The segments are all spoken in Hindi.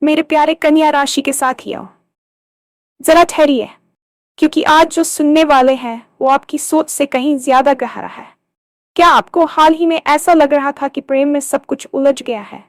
मेरे प्यारे कन्या राशि के साथियों, जरा ठहरिए, क्योंकि आज जो सुनने वाले हैं वो आपकी सोच से कहीं ज्यादा गहरा है। क्या आपको हाल ही में ऐसा लग रहा था कि प्रेम में सब कुछ उलझ गया है,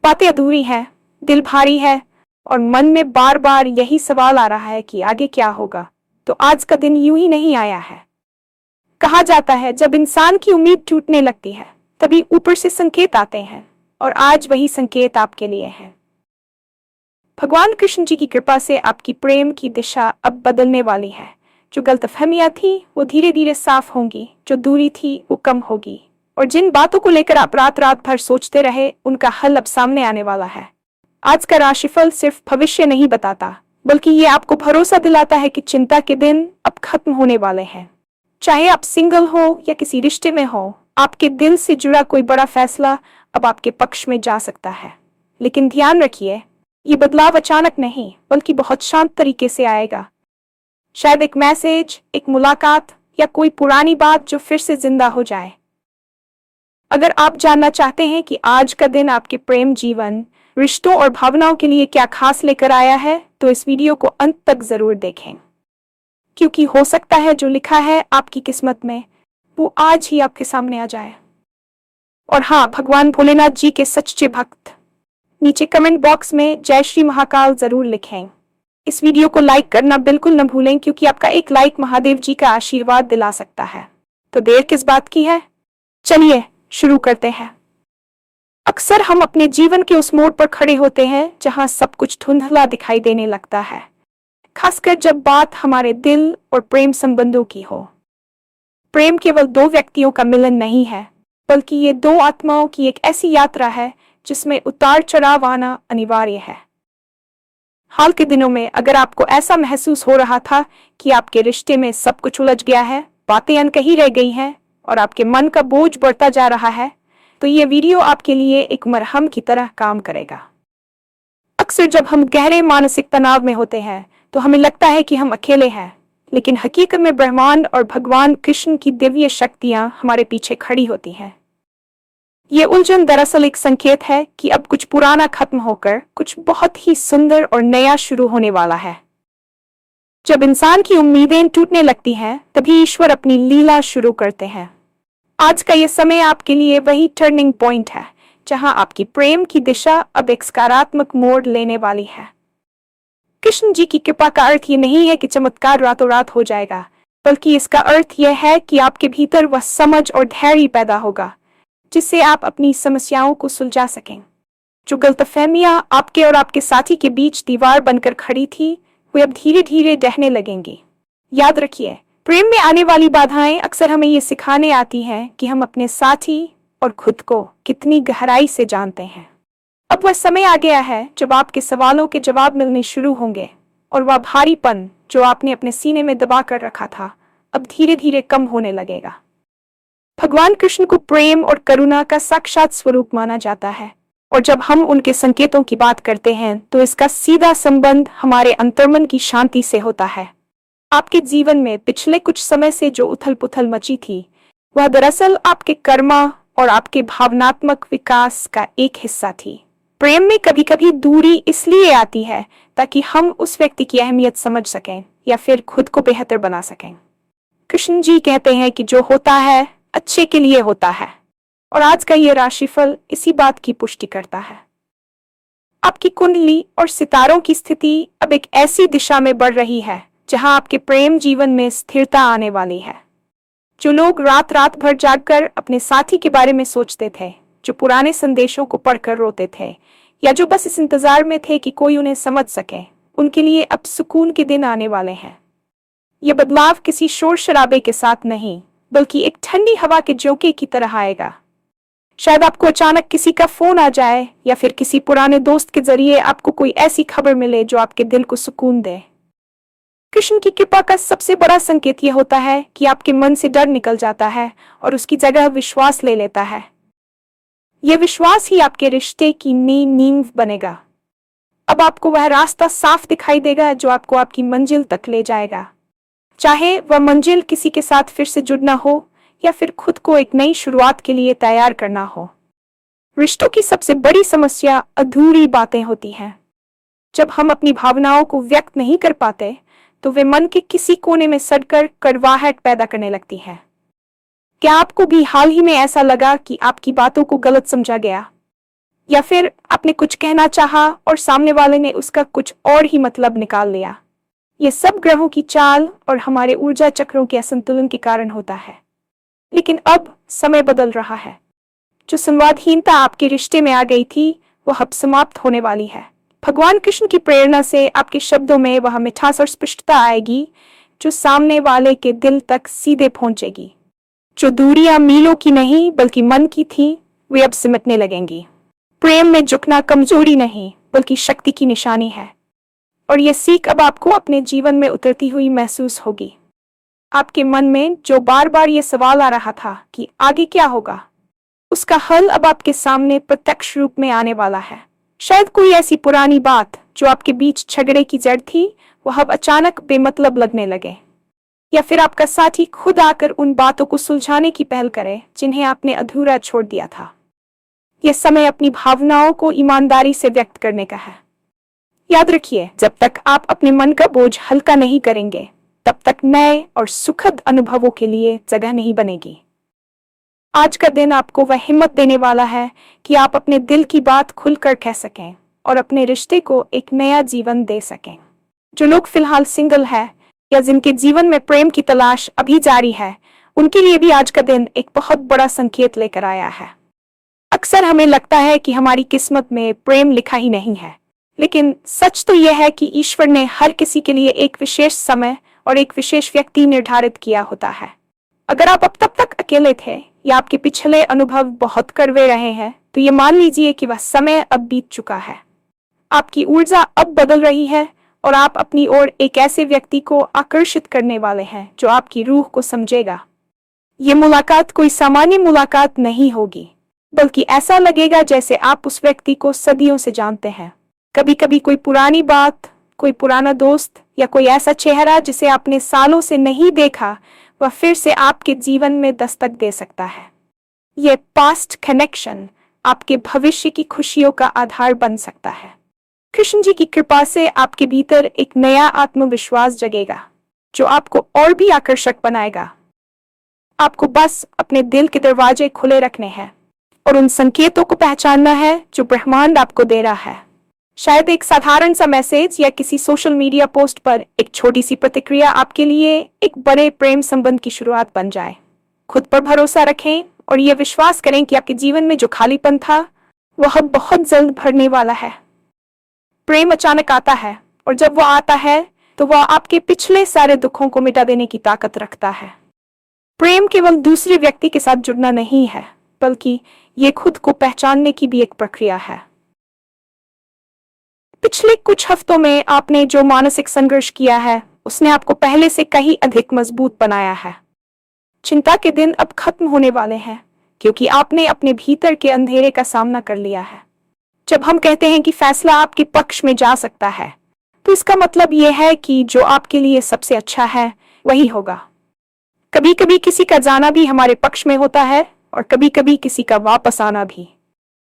बातें अधूरी हैं, दिल भारी है और मन में बार बार यही सवाल आ रहा है कि आगे क्या होगा? तो आज का दिन यूं ही नहीं आया है। कहा जाता है जब इंसान की उम्मीद टूटने लगती है तभी ऊपर से संकेत आते हैं, और आज वही संकेत आपके लिए है। भगवान कृष्ण जी की कृपा से आपकी प्रेम की दिशा अब बदलने वाली है। जो गलतफहमियां थी वो धीरे धीरे साफ होंगी, जो दूरी थी वो कम होगी, और जिन बातों को लेकर आप रात रात भर सोचते रहे उनका हल अब सामने आने वाला है। आज का राशिफल सिर्फ भविष्य नहीं बताता, बल्कि ये आपको भरोसा दिलाता है कि चिंता के दिन अब खत्म होने वाले हैं। चाहे आप सिंगल हो या किसी रिश्ते में हो, आपके दिल से जुड़ा कोई बड़ा फैसला अब आपके पक्ष में जा सकता है। लेकिन ध्यान रखिए, ये बदलाव अचानक नहीं बल्कि बहुत शांत तरीके से आएगा। शायद एक मैसेज, एक मुलाकात या कोई पुरानी बात जो फिर से जिंदा हो जाए। अगर आप जानना चाहते हैं कि आज का दिन आपके प्रेम जीवन, रिश्तों और भावनाओं के लिए क्या खास लेकर आया है, तो इस वीडियो को अंत तक जरूर देखें, क्योंकि हो सकता है जो लिखा है आपकी किस्मत में वो आज ही आपके सामने आ जाए। और हाँ, भगवान भोलेनाथ जी के सच्चे भक्त नीचे कमेंट बॉक्स में जय श्री महाकाल जरूर लिखें। इस वीडियो को लाइक करना बिल्कुल न भूलें, क्योंकि आपका एक लाइक महादेव जी का आशीर्वाद दिला सकता है। तो देर किस बात की है, चलिए शुरू करते हैं। अक्सर हम अपने जीवन के उस मोड़ पर खड़े होते हैं जहां सब कुछ धुंधला दिखाई देने लगता है, खासकर जब बात हमारे दिल और प्रेम संबंधों की हो। प्रेम केवल दो व्यक्तियों का मिलन नहीं है, बल्कि ये दो आत्माओं की एक ऐसी यात्रा है जिसमें उतार चढ़ाव आना अनिवार्य है। हाल के दिनों में अगर आपको ऐसा महसूस हो रहा था कि आपके रिश्ते में सब कुछ उलझ गया है, बातें अनकही रह गई हैं और आपके मन का बोझ बढ़ता जा रहा है, तो ये वीडियो आपके लिए एक मरहम की तरह काम करेगा। अक्सर जब हम गहरे मानसिक तनाव में होते हैं तो हमें लगता है कि हम अकेले हैं, लेकिन हकीकत में ब्रह्मांड और भगवान कृष्ण की दिव्य शक्तियां हमारे पीछे खड़ी होती हैं। ये उलझन दरअसल एक संकेत है कि अब कुछ पुराना खत्म होकर कुछ बहुत ही सुंदर और नया शुरू होने वाला है। जब इंसान की उम्मीदें टूटने लगती हैं, तभी ईश्वर अपनी लीला शुरू करते हैं। आज का ये समय आपके लिए वही टर्निंग पॉइंट है जहां आपकी प्रेम की दिशा अब एक सकारात्मक मोड़ लेने वाली है। कृष्ण जी की कृपा का अर्थ ये नहीं है कि चमत्कार रातों रात हो जाएगा, बल्कि इसका अर्थ यह है कि आपके भीतर वह समझ और धैर्य पैदा होगा जिससे आप अपनी समस्याओं को सुलझा सकें। जो गलतफहमियां आपके और आपके साथी के बीच दीवार बनकर खड़ी थी, वे अब धीरे धीरे ढहने लगेंगी। याद रखिए, प्रेम में आने वाली बाधाएं अक्सर हमें ये सिखाने आती हैं कि हम अपने साथी और खुद को कितनी गहराई से जानते हैं। अब वह समय आ गया है जब आपके सवालों के जवाब मिलने शुरू होंगे, और वह भारीपन जो आपने अपने सीने में दबा कर रखा था अब धीरे धीरे कम होने लगेगा। भगवान कृष्ण को प्रेम और करुणा का साक्षात स्वरूप माना जाता है, और जब हम उनके संकेतों की बात करते हैं तो इसका सीधा संबंध हमारे अंतर्मन की शांति से होता है। आपके जीवन में पिछले कुछ समय से जो उथल पुथल मची थी, वह दरअसल आपके कर्मा और आपके भावनात्मक विकास का एक हिस्सा थी। प्रेम में कभी कभी दूरी इसलिए आती है ताकि हम उस व्यक्ति की अहमियत समझ सकें या फिर खुद को बेहतर बना सकें। कृष्ण जी कहते हैं कि जो होता है अच्छे के लिए होता है, और आज का ये राशिफल इसी बात की पुष्टि करता है। आपकी कुंडली और सितारों की स्थिति अब एक ऐसी दिशा में बढ़ रही है जहां आपके प्रेम जीवन में स्थिरता आने वाली है। जो लोग रात रात भर जागकर अपने साथी के बारे में सोचते थे, जो पुराने संदेशों को पढ़कर रोते थे, या जो बस इस इंतजार में थे कि कोई उन्हें समझ सके, उनके लिए अब सुकून के दिन आने वाले हैं। यह बदलाव किसी शोर शराबे के साथ नहीं, बल्कि एक ठंडी हवा के झोंके की तरह आएगा। शायद आपको अचानक किसी का फोन आ जाए, या फिर किसी पुराने दोस्त के जरिए आपको कोई ऐसी खबर मिले जो आपके दिल को सुकून दे। कृष्ण की कृपा का सबसे बड़ा संकेत यह होता है कि आपके मन से डर निकल जाता है और उसकी जगह विश्वास ले लेता है। यह विश्वास ही आपके रिश्ते की नींव बनेगा। अब आपको वह रास्ता साफ दिखाई देगा जो आपको आपकी मंजिल तक ले जाएगा, चाहे वह मंजिल किसी के साथ फिर से जुड़ना हो या फिर खुद को एक नई शुरुआत के लिए तैयार करना हो। रिश्तों की सबसे बड़ी समस्या अधूरी बातें होती हैं। जब हम अपनी भावनाओं को व्यक्त नहीं कर पाते तो वे मन के किसी कोने में सड़कर कड़वाहट पैदा करने लगती हैं। क्या आपको भी हाल ही में ऐसा लगा कि आपकी बातों को गलत समझा गया, या फिर आपने कुछ कहना चाहा और सामने वाले ने उसका कुछ और ही मतलब निकाल लिया? ये सब ग्रहों की चाल और हमारे ऊर्जा चक्रों के असंतुलन के कारण होता है। लेकिन अब समय बदल रहा है। जो संवादहीनता आपके रिश्ते में आ गई थी वह अब समाप्त होने वाली है। भगवान कृष्ण की प्रेरणा से आपके शब्दों में वह मिठास और स्पष्टता आएगी जो सामने वाले के दिल तक सीधे पहुंचेगी। जो दूरियां मीलों की नहीं बल्कि मन की थी वे अब सिमटने लगेंगी। प्रेम में झुकना कमजोरी नहीं बल्कि शक्ति की निशानी है, और यह सीख अब आपको अपने जीवन में उतरती हुई महसूस होगी। आपके मन में जो बार बार ये सवाल आ रहा था कि आगे क्या होगा, उसका हल अब आपके सामने प्रत्यक्ष रूप में आने वाला है। शायद कोई ऐसी पुरानी बात जो आपके बीच झगड़े की जड़ थी वह अब अचानक बेमतलब लगने लगे, या फिर आपका साथी खुद आकर उन बातों को सुलझाने की पहल करे जिन्हें आपने अधूरा छोड़ दिया था। यह समय अपनी भावनाओं को ईमानदारी से व्यक्त करने का है। याद रखिए, जब तक आप अपने मन का बोझ हल्का नहीं करेंगे तब तक नए और सुखद अनुभवों के लिए जगह नहीं बनेगी। आज का दिन आपको वह हिम्मत देने वाला है कि आप अपने दिल की बात खुलकर कह सकें और अपने रिश्ते को एक नया जीवन दे सकें। जो लोग फिलहाल सिंगल है या जिनके जीवन में प्रेम की तलाश अभी जारी है, उनके लिए भी आज का दिन एक बहुत बड़ा संकेत लेकर आया है। अक्सर हमें लगता है कि हमारी किस्मत में प्रेम लिखा ही नहीं है, लेकिन सच तो यह है कि ईश्वर ने हर किसी के लिए एक विशेष समय और एक विशेष व्यक्ति निर्धारित किया होता है। अगर आप अब तब तक अकेले थे या आपके पिछले अनुभव बहुत कड़वे रहे हैं, तो ये मान लीजिए कि वह समय अब बीत चुका है। आपकी ऊर्जा अब बदल रही है और आप अपनी ओर एक ऐसे व्यक्ति को आकर्षित करने वाले हैं जो आपकी रूह को समझेगा। ये मुलाकात कोई सामान्य मुलाकात नहीं होगी, बल्कि ऐसा लगेगा जैसे आप उस व्यक्ति को सदियों से जानते हैं। कभी कभी कोई पुरानी बात, कोई पुराना दोस्त या कोई ऐसा चेहरा जिसे आपने सालों से नहीं देखा, वह फिर से आपके जीवन में दस्तक दे सकता है। यह पास्ट कनेक्शन आपके भविष्य की खुशियों का आधार बन सकता है। कृष्ण जी की कृपा से आपके भीतर एक नया आत्मविश्वास जगेगा जो आपको और भी आकर्षक बनाएगा। आपको बस अपने दिल के दरवाजे खुले रखने हैं और उन संकेतों को पहचानना है जो ब्रह्मांड आपको दे रहा है। शायद एक साधारण सा मैसेज या किसी सोशल मीडिया पोस्ट पर एक छोटी सी प्रतिक्रिया आपके लिए एक बड़े प्रेम संबंध की शुरुआत बन जाए। खुद पर भरोसा रखें और यह विश्वास करें कि आपके जीवन में जो खालीपन था वह बहुत जल्द भरने वाला है। प्रेम अचानक आता है, और जब वह आता है तो वह आपके पिछले सारे दुखों को मिटा देने की ताकत रखता है। प्रेम केवल दूसरे व्यक्ति के साथ जुड़ना नहीं है, बल्कि ये खुद को पहचानने की भी एक प्रक्रिया है। पिछले कुछ हफ्तों में आपने जो मानसिक संघर्ष किया है उसने आपको पहले से कहीं अधिक मजबूत बनाया है। चिंता के दिन अब खत्म होने वाले हैं क्योंकि आपने अपने भीतर के अंधेरे का सामना कर लिया है। जब हम कहते हैं कि फैसला आपके पक्ष में जा सकता है, तो इसका मतलब यह है कि जो आपके लिए सबसे अच्छा है वही होगा। कभी कभी किसी का जाना भी हमारे पक्ष में होता है और कभी कभी किसी का वापस आना भी।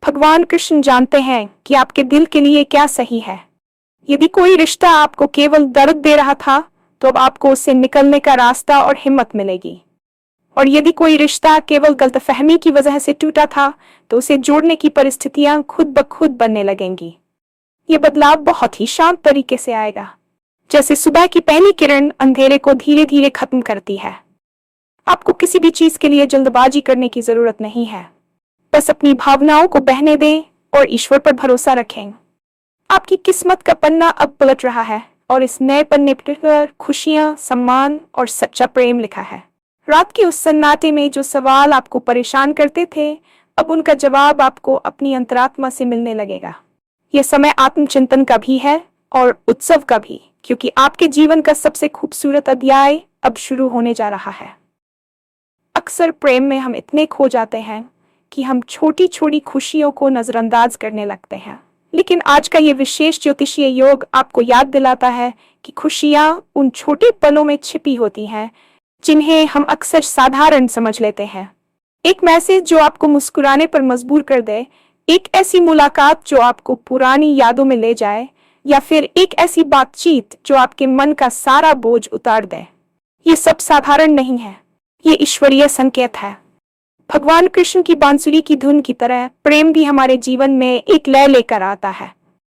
भगवान कृष्ण जानते हैं कि आपके दिल के लिए क्या सही है। यदि कोई रिश्ता आपको केवल दर्द दे रहा था, तो अब आपको उससे निकलने का रास्ता और हिम्मत मिलेगी। और यदि कोई रिश्ता केवल गलतफहमी की वजह से टूटा था, तो उसे जोड़ने की परिस्थितियां खुद ब खुद बनने लगेंगी। ये बदलाव बहुत ही शांत तरीके से आएगा, जैसे सुबह की पहली किरण अंधेरे को धीरे धीरे खत्म करती है। आपको किसी भी चीज के लिए जल्दबाजी करने की जरूरत नहीं है। बस अपनी भावनाओं को बहने दें और ईश्वर पर भरोसा रखें। आपकी किस्मत का पन्ना अब पलट रहा है और इस नए पन्ने पर खुशियां, सम्मान और सच्चा प्रेम लिखा है। रात के उस सन्नाटे में जो सवाल आपको परेशान करते थे, अब उनका जवाब आपको अपनी अंतरात्मा से मिलने लगेगा। यह समय आत्मचिंतन का भी है और उत्सव का भी, क्योंकि आपके जीवन का सबसे खूबसूरत अध्याय अब शुरू होने जा रहा है। अक्सर प्रेम में हम इतने खो जाते हैं कि हम छोटी छोटी खुशियों को नजरअंदाज करने लगते हैं। लेकिन आज का ये विशेष ज्योतिषीय योग आपको याद दिलाता है कि खुशियां उन छोटे पलों में छिपी होती हैं जिन्हें हम अक्सर साधारण समझ लेते हैं। एक मैसेज जो आपको मुस्कुराने पर मजबूर कर दे, एक ऐसी मुलाकात जो आपको पुरानी यादों में ले जाए, या फिर एक ऐसी बातचीत जो आपके मन का सारा बोझ उतार दे। ये सब साधारण नहीं है, ये ईश्वरीय संकेत है। भगवान कृष्ण की बांसुरी की धुन की तरह प्रेम भी हमारे जीवन में एक लय लेकर आता है।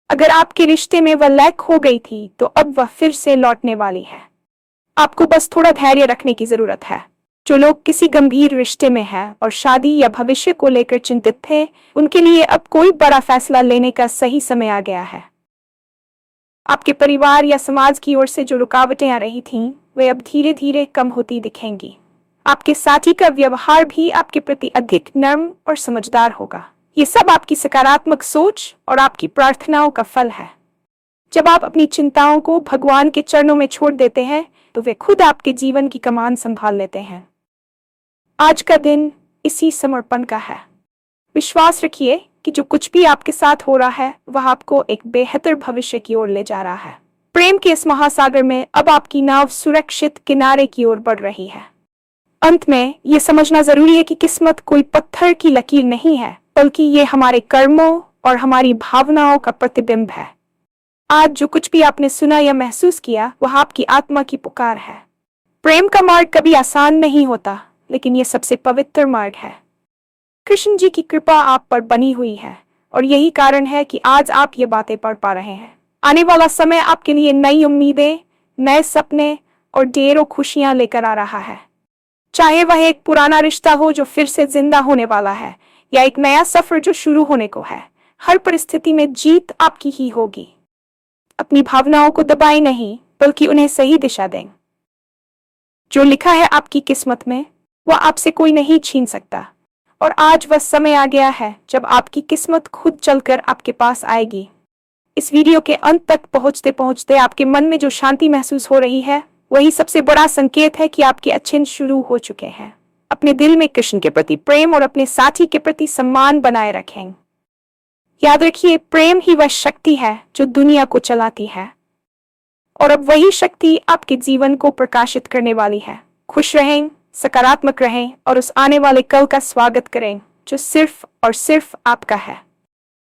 अगर आपके रिश्ते में वह लय खो गई थी तो अब वह फिर से लौटने वाली है। आपको बस थोड़ा धैर्य रखने की जरूरत है। जो लोग किसी गंभीर रिश्ते में हैं और शादी या भविष्य को लेकर चिंतित थे, उनके लिए अब कोई बड़ा फैसला लेने का सही समय आ गया है। आपके परिवार या समाज की ओर से जो रुकावटें आ रही थीं, वे अब धीरे धीरे कम होती दिखेंगी। आपके साथी का व्यवहार भी आपके प्रति अधिक नर्म और समझदार होगा। ये सब आपकी सकारात्मक सोच और आपकी प्रार्थनाओं का फल है। जब आप अपनी चिंताओं को भगवान के चरणों में छोड़ देते हैं तो वे खुद आपके जीवन की कमान संभाल लेते हैं। आज का दिन इसी समर्पण का है। विश्वास रखिए कि जो कुछ भी आपके साथ हो रहा है वह आपको एक बेहतर भविष्य की ओर ले जा रहा है। प्रेम के इस महासागर में अब आपकी नाव सुरक्षित किनारे की ओर बढ़ रही है। अंत में ये समझना जरूरी है कि किस्मत कोई पत्थर की लकीर नहीं है, बल्कि ये हमारे कर्मों और हमारी भावनाओं का प्रतिबिंब है। आज जो कुछ भी आपने सुना या महसूस किया वह आपकी आत्मा की पुकार है। प्रेम का मार्ग कभी आसान नहीं होता, लेकिन यह सबसे पवित्र मार्ग है। कृष्ण जी की कृपा आप पर बनी हुई है और यही कारण है कि आज आप ये बातें पढ़ पा रहे हैं। आने वाला समय आपके लिए नई उम्मीदें, नए सपने और ढेरों खुशियां लेकर आ रहा है। चाहे वह एक पुराना रिश्ता हो जो फिर से जिंदा होने वाला है या एक नया सफर जो शुरू होने को है, हर परिस्थिति में जीत आपकी ही होगी। अपनी भावनाओं को दबाएं नहीं, बल्कि उन्हें सही दिशा दें। जो लिखा है आपकी किस्मत में वह आपसे कोई नहीं छीन सकता, और आज वह समय आ गया है जब आपकी किस्मत खुद चलकर आपके पास आएगी। इस वीडियो के अंत तक पहुंचते पहुंचते आपके मन में जो शांति महसूस हो रही है वही सबसे बड़ा संकेत है कि आपके अच्छे दिन शुरू हो चुके हैं। अपने दिल में कृष्ण के प्रति प्रेम और अपने साथी के प्रति सम्मान बनाए रखें। याद रखिए, प्रेम ही वह शक्ति है जो दुनिया को चलाती है, और अब वही शक्ति आपके जीवन को प्रकाशित करने वाली है। खुश रहें, सकारात्मक रहें और उस आने वाले कल का स्वागत करें जो सिर्फ और सिर्फ आपका है।